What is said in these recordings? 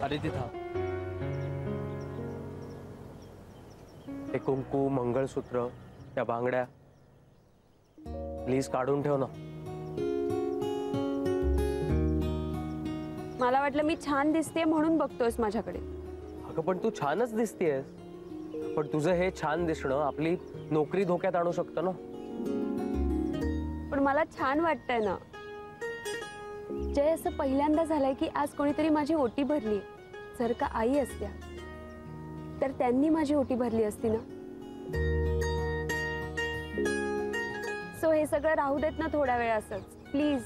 अदिती था ते कुंकू, मंगळसूत्र, त्या बांगड्या प्लीज काढून ठेव ना. मला वाटलं मी छान दिसते म्हणून बघतोयस माझ्याकडे. अगं पण तू छानच दिसतेयस. पण तुझं हे छान दिसणं आपली नोकरी धोक्यात आणू शकतं ना. पण मला छान वाटतंय ना. जय, असं पहिल्यांदा झालंय की आज कोणीतरी माझी ओटी भरली. जर का आई असत्या तर त्यांनी माझी ओटी भरली असती ना. सो हे सगळं राहू देत ना थोड्या वेळ असंच प्लीज.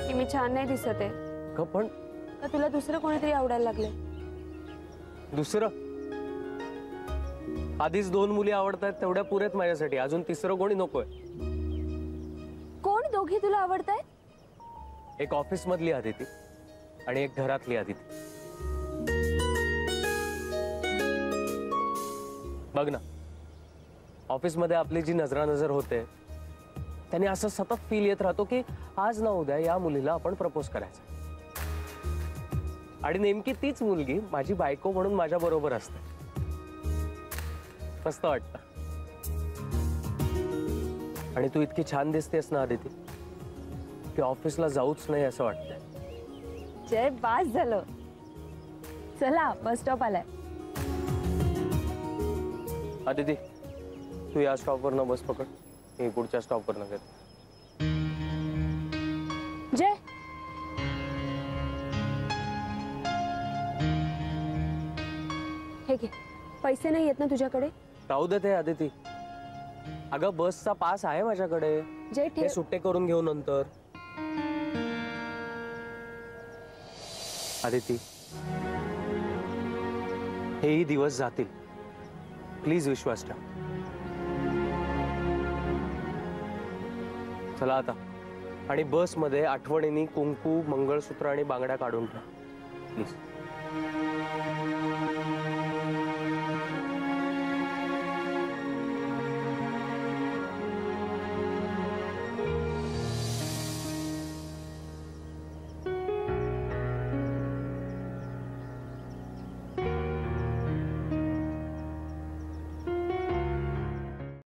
की मी छान नाही दिसत आहे पण का तुला दुसरं कोणीतरी आवडायला लागले? दुसरं? आधीच 2 मुली आवडतात तेवढ्या पुरेत माझ्यासाठी. अजून तिसरं कोणी नकोय. कोण दोघी तुला आवडतायत? एक ऑफिस मधली अदिती आणि एक घरातली अदिती. बघ ना, ऑफिस मध्ये आपली जी नजरानजर होते त्याने असं सतत फील येत राहतो की आज ना उद्या या मुलीला आपण प्रपोज करायचं. आणि नेमकी तीच मुलगी माझी बायको म्हणून माझ्या बरोबर असते. मस्त वाटतं. आणि तू इतकी छान दिसतेस ना अदिती की ऑफिसला जाऊच नाही असं वाटतंय. जय, बास झालं. चला, बस स्टॉप आलाय. अदिती, तू या स्टॉपवर न बस पकड. मी पुढच्या स्टॉपवर न घेतो. जय, हे घे. पैसे नाही येत ना तुझ्याकडे? राहू दे ते अदिती. अगं बसचा पास आहे माझ्याकडे. जय, हे सुट्टे करून घेऊ नंतर. अदिती, हेही दिवस जातील. प्लीज विश्वास ठेव. चला आता. आणि बस मध्ये आठवणींनी कुंकू, मंगळसूत्र आणि बांगड्या काढून ठेव प्लीज.